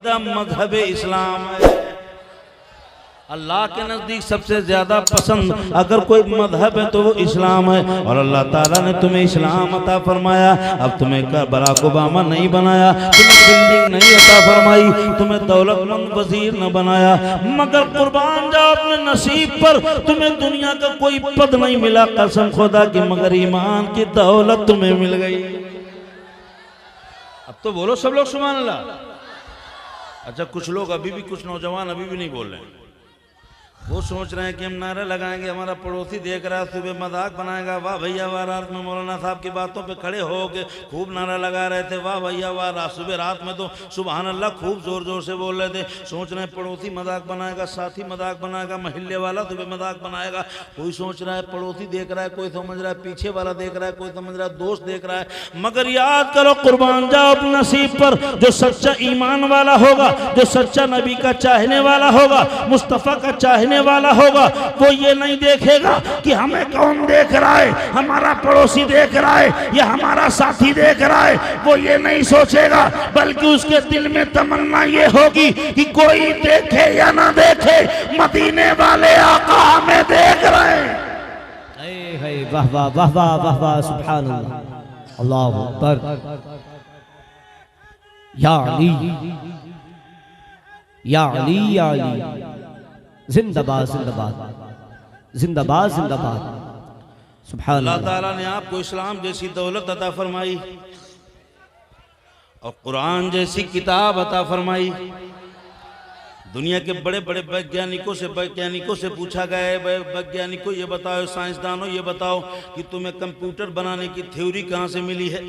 मजहब इस्लाम है। अल्लाह के नज़दीक सबसे ज़्यादा पसंद अगर कोई मजहब है तो वो इस्लाम है। और अल्लाह ताला ने तुम्हें इस्लाम अता फरमाया। अब तुम्हें बराक ओबामा नहीं बनाया, तुम्हें बिल्डिंग नहीं अता फरमाई, तुम्हें दौलतमंद वजीर न बनाया, मगर कुर्बान जाओ अपने नसीब पर, तुम्हें दुनिया का कोई पद नहीं मिला कसम खुदा की, मगर ईमान की दौलत तुम्हें मिल गई। अब तो बोलो सब लोग सुभान अल्लाह। अच्छा, कुछ लोग अभी भी, कुछ नौजवान अभी भी नहीं बोल रहे हैं। वो सोच रहे हैं कि हम नारे लगाएंगे, हमारा पड़ोसी देख रहा है, सुबह मजाक बनाएगा, वाह भैया वाह। रात में मौलाना साहब की बातों पे खड़े हो के खूब नारा लगा रहे थे, वाह भैया वाह। सुबह रात में तो सुभान अल्लाह खूब जोर जोर से बोल रहे थे। सोच रहे हैं पड़ोसी मजाक बनाएगा, साथी मजाक बनाएगा, महल्ले वाला सुबह मजाक बनाएगा। कोई सोच रहा है पड़ोसी देख रहा है, कोई समझ रहा है पीछे वाला देख रहा है, कोई समझ रहा है दोस्त देख रहा है। मगर याद करो, कुर्बान जाओ अपने नसीब पर, जो सच्चा ईमान वाला होगा, जो सच्चा नबी का चाहने वाला होगा, मुस्तफ़ा का चाहने वाला होगा, वो ये नहीं देखेगा कि हमें कौन देख रहा है, हमारा पड़ोसी देख रहा है या हमारा साथी देख रहा है। वो ये नहीं सोचेगा, बल्कि उसके दिल में तमन्ना ये होगी कि कोई देखे या ना देखे, मदीने वाले आका हमें देख रहे हैं। वाह वाह वाह वाह वाह वाह, सुभान अल्लाह, अल्लाहु अकबर। या अली या अली या अली, जिंदाबाद जिंदाबाद जिंदाबाद जिंदाबाद। सुभान अल्लाह ताला ने आपको इस्लाम जैसी दौलत अता फरमाई और कुरान जैसी किताब अता फरमाई। दुनिया के बड़े बड़े वैज्ञानिकों से पूछा गया है, वैज्ञानिकों ये बताओ, साइंसदानों ये बताओ कि तुम्हें कंप्यूटर बनाने की थ्योरी कहाँ से मिली है?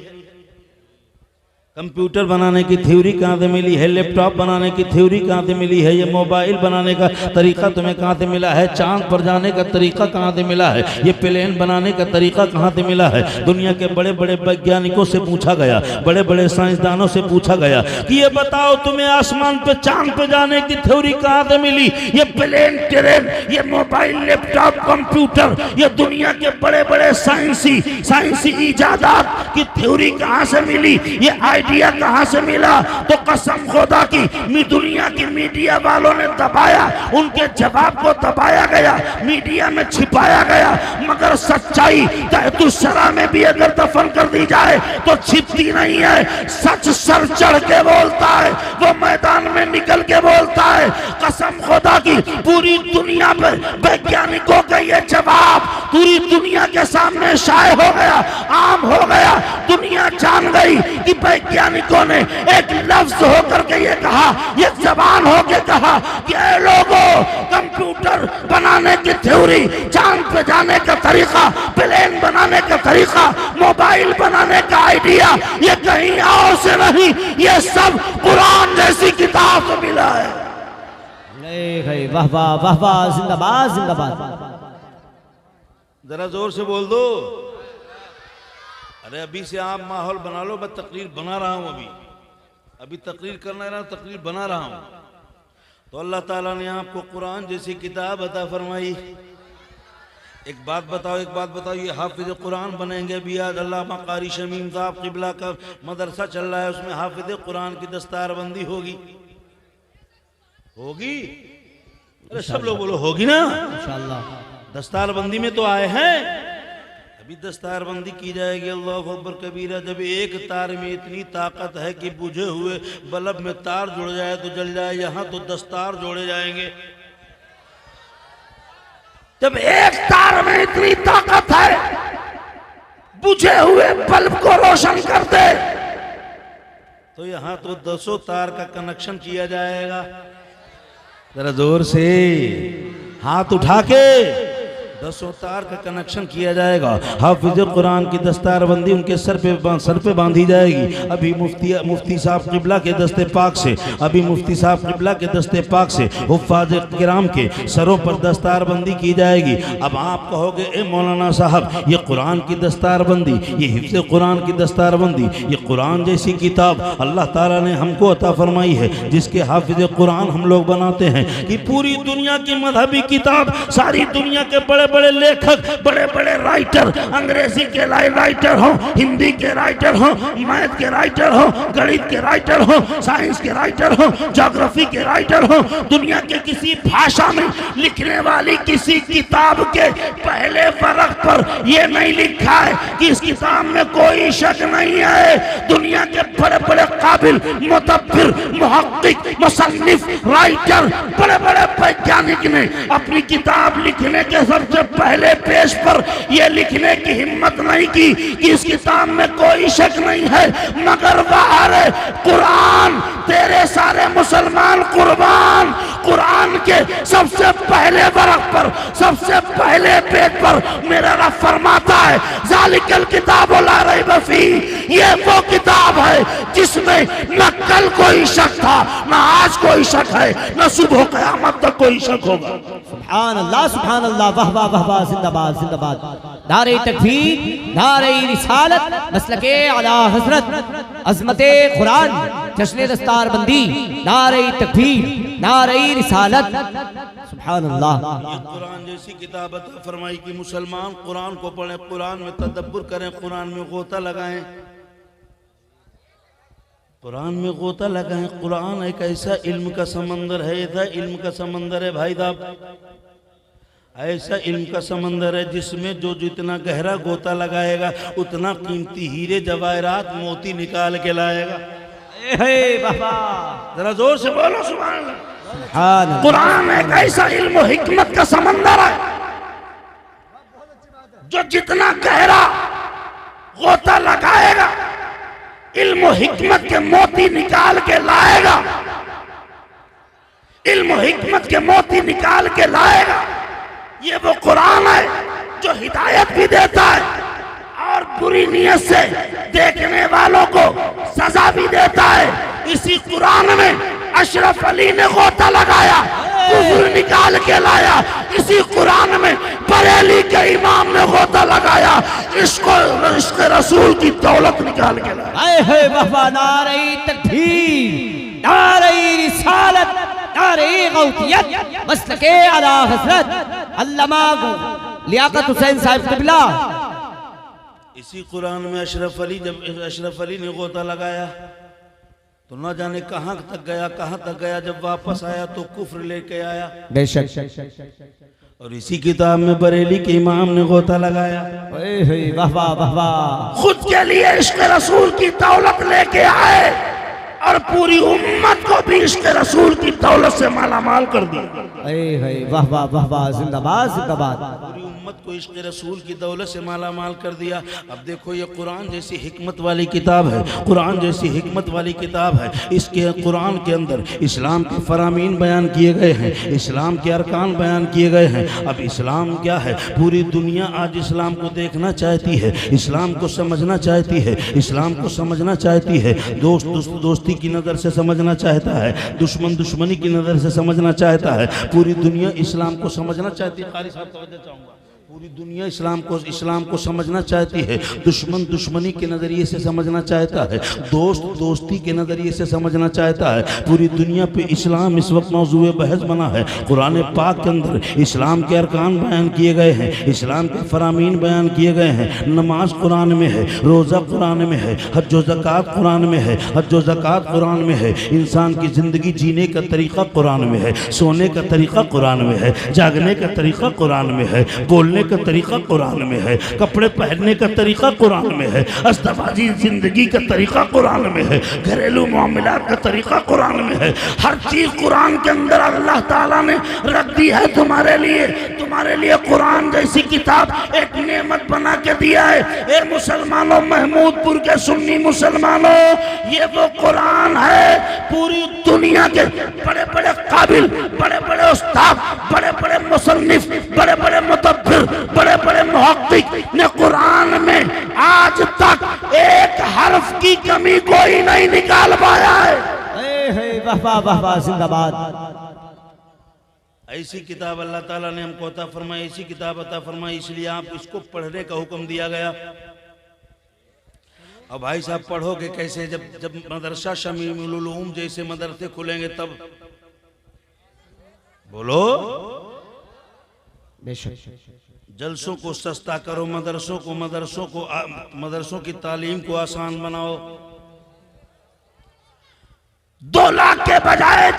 कंप्यूटर बनाने की थ्योरी कहाँ से मिली है? लैपटॉप बनाने की थ्योरी कहाँ से मिली है? ये मोबाइल बनाने का तरीका तुम्हें कहाँ से मिला है? चांद पर जाने का तरीका कहाँ से मिला है? ये प्लेन बनाने का तरीका कहाँ से मिला है? दुनिया के बड़े बड़े वैज्ञानिकों से पूछा गया, बड़े बड़े साइंसदानों से पूछा गया कि ये बताओ तुम्हें आसमान पे, चांद पे जाने की थ्योरी कहाँ से मिली? ये प्लेन, ट्रेन, ये मोबाइल, लैपटॉप, कंप्यूटर, ये दुनिया के बड़े बड़े साइंसी इजादात की थ्योरी कहाँ से मिली? ये आइडिया कहां से मिला? तो कसम खुदा की दुनिया की मीडिया वालों ने दबाया, उनके जवाब को दबाया गया, मीडिया में छिपाया गया, मगर सच्चाई तहतुस्सरा में भी अगर दफन कर दी जाए तो छिपती नहीं है। सच सर चढ़ के बोलता है, वो मैदान में निकल के बोलता है। कसम खुदा की पूरी दुनिया पर वैज्ञानिकों का ये जवाब पूरी दुनिया के सामने शाये हो गया, आम हो गया। दुनिया जान गई कि वैज्ञानिकों ने एक लफ्ज होकर के ये कहा, ये जबान होके कहा कि ऐ लोगों, कंप्यूटर बनाने की थ्योरी, चांद पे जाने का तरीका, प्लेन बनाने का तरीका, मोबाइल बनाने का आइडिया, ये कहीं और से नहीं, ये सब कुरान जैसी किताब से मिला है। वाह वाह वाह वाह, जिंदाबाद जिंदाबाद। जरा जोर से बोल दो। अरे अभी से आप माहौल बना लो, मैं तकरीर बना रहा हूं, अभी तकरीर करना रहा, तकरीर बना रहा हूं। तो अल्लाह ताला ने आपको कुरान जैसी किताब अता फरमाई। एक बात बताओ, ये हाफिज कुरान बनेंगे अभी आज अल्लामा कारी शमीम साहब क़िबला का मदरसा चल रहा है, उसमें हाफिज कुरान की दस्तारबंदी होगी। अरे सब लोग बोलो होगी ना इंशाअल्लाह। दस्तारबंदी में तो आए हैं, अभी दस्तारबंदी की जाएगी। अल्लाहु अकबर कबीरा। जब एक तार में इतनी ताकत है कि बुझे हुए बल्ब में तार जुड़ जाए तो जल जाए, यहाँ तो दस्तार जोड़े जाएंगे। जब एक तार में इतनी ताकत है, बुझे हुए बल्ब को रोशन कर दे, तो यहाँ तो 10 तार का कनेक्शन किया जाएगा। जरा जोर से हाथ उठा के 10 तार का कनेक्शन किया जाएगा। हाफिज कुरान की दस्तारबंदी उनके सर पे बांधी जाएगी। अभी मुफ्ती साहब क़िबला के दस्ते पाक से, अभी मुफ्ती साहब क़िबला के दस्ते पाक से हुफ़्फ़ाज़ किराम के सरों पर दस्तारबंदी की जाएगी। अब आप कहोगे, ए मौलाना साहब, ये कुरान की दस्तारबंदी, ये हिफ्ज़ कुरान की दस्तारबंदी, ये कुरान जैसी किताब अल्लाह ताला ने हमको अता फरमाई है, जिसके हाफिज कुरान हम लोग बनाते हैं कि पूरी दुनिया की मजहबी किताब, सारी दुनिया के बड़े बड़े लेखक, बड़े बड़े राइटर, अंग्रेजी के राइटर हो, हिंदी के राइटर हो, मैथ के राइटर हो, गणित के राइटर हो, साइंस के राइटर हो, ज्योग्राफी के राइटर हो, दुनिया के किसी भाषा में लिखने वाली किसी किताब के पहले वर्ग पर यह नहीं लिखा है कि इस किताब में कोई शक नहीं है। दुनिया के बड़े बड़े काबिल मुतब्बिर, मुहक्किक, मुसन्निफ, राइटर, बड़े बड़े वैज्ञानिक ने अपनी किताब लिखने के सबसे पहले पेज पर यह लिखने की हिम्मत नहीं की कि इस किताब में कोई शक नहीं है, मगर बाहर है कुरान। तेरे सारे मुसलमान कुर्बान, कुरान के सबसे पहले वर्ग पर, सबसे पहले पेज पर मेरा रब फरमाता है ज़ालिकल किताब ला रैब फीह, ये वो किताब है जिसमें न कल कोई शक था, न आज कोई शक है, न सुबह क़यामत तक कोई शक होगा। सुभान अल्लाह, वाह वाह वाह वाह, जिंदाबाद जिंदाबाद। नारे तकबीर, नारे रिसालत, मसलके आला हजरत, अज़मते कुरान, जश्न दस्तारबंदी, नारे तकबीर, नारे रिसालत। सुभान अल्लाह। कुरान जैसी किताब अता फरमाई कि मुसलमान कुरान को पढ़ें, कुरान में तदब्बुर करें, कुरान में गोता लगाएं, कुरान में गोता लगाएं। कुरान एक ऐसा इल्म का समंदर है, ऐसा इल्म का समंदर है भाई साहब, ऐसा इल्म का समंदर है जिसमें जो जितना गहरा गोता लगाएगा उतना कीमती हीरे जवाहरात मोती निकाल के लाएगा। जरा जोर से बोलो सुभान अल्लाह। कुरान एक ऐसा इल्म हिकमत का समंदर है जो जितना गहरा गोता लगाएगा इल्म हिकमत के मोती निकाल के लाएगा, इल्म हिकमत के मोती निकाल के लाएगा। ये वो कुरान है जो हिदायत भी देता है और बुरी नीयत से देखने वालों को सजा भी देता है। इसी कुरान में अशरफ अली ने गोता लगाया, कुफ्र निकाल के लाया। इसी कुरान में बरेली के इमाम ने गोता लगाया, इसको इश्क़ रसूल की दौलत निकाल के लाया। नारे तकबीर, नारे रिसालत, नारे गौतियत, मसलके आला हज़रत अल्लामा लियाकत हुसैन साहिब क़िबला। इसी कुरान में अशरफ अली, जब अशरफ अली ने गोता लगाया तो न जाने कहाँ तक गया, कहाँ तक गया। जब वापस आया तो कुफ्र लेके आया, बेशक। और इसी किताब में बरेली के इमाम ने गोता लगाया। वाह वाह वाह वाह। खुद के लिए इश्क़ रसूल की दौलत लेके आए और पूरी उम्मत को भी इश्क़ रसूल की दौलत से मालामाल कर दिया। वाह वाह वाह वाह, जिंदाबाद जिंदाबाद। पूरी उम्मत को इश्क़ रसूल की दौलत से मालामाल कर दिया। अब देखो ये कुरान जैसी हिकमत वाली किताब है, कुरान जैसी हिकमत वाली किताब है। इसके कुरान के अंदर इस्लाम के फरामीन बयान किए गए हैं, इस्लाम के अरकान बयान किए गए हैं। अब इस्लाम क्या है, पूरी दुनिया आज इस्लाम को देखना चाहती है, इस्लाम को समझना चाहती है, इस्लाम को समझना चाहती है। दोस्त दोस्ती की नज़र से समझना चाहता है, दुश्मन दुश्मनी की नज़र से समझना चाहता है। पूरी दुनिया इस्लाम को समझना चाहती है। कारी साहब तवज्जो चाहूँगा, पूरी दुनिया इस्लाम को समझना चाहती है, दुश्मन दुश्मनी के नज़रिए से समझना चाहता है, दोस्त दोस्ती के नज़रिए से समझना चाहता है। पूरी दुनिया पे इस्लाम इस वक्त मौजूए बहस बना है। कुरान पाक के अंदर इस्लाम के अरकान बयान किए गए हैं, इस्लाम के फरामीन बयान किए गए हैं। नमाज कुरान में है, रोज़ा कुरान में है, हज व ज़कात कुरान में है, हज व ज़कात कुरान में है। इंसान की ज़िंदगी जीने का तरीक़ा कुरान में है, सोने का तरीक़ा कुरान में है, जागने का तरीक़ा कुरान में है, बोलने का तरीका कुरान में है, कपड़े पहनने का तरीका कुरान में है, अस्तवाजी जिंदगी का तरीका कुरान में है, घरेलू मामलात का तरीका कुरान में है। हर चीज कुरान के अंदर अल्लाह ताला ने रख दी है तुम्हारे लिए। तुम्हारे लिए कुरान जैसी किताब एक नेमत बना के दिया है। ए मुसलमानों, महमूदपुर के सुन्नी मुसलमानों, ये वो कुरान है पूरी दुनिया के बड़े बड़े काबिल, बड़े बड़े उस्ताद, बड़े बड़े मुसन्निफ, बड़े बड़े मुतब्बिर, बड़े बड़े मुहक्किक ने कुरान में आज तक एक हर्फ की कमी कोई नहीं निकाल पाया है। वाह वाह वाह वाह, जिंदाबाद। ऐसी किताब अल्लाह ताला ने हमको अता फरमाई, ऐसी किताब अता फरमाई, इसलिए आप इसको पढ़ने का हुक्म दिया गया। अब भाई साहब पढ़ोगे कैसे? जब मदरसा शमीउल उलूम जैसे मदरसे खुलेंगे तब। बोलो, बेशक जलसों को सस्ता करो, मदरसों की तालीम को आसान बनाओ। 2 लाख के बजाय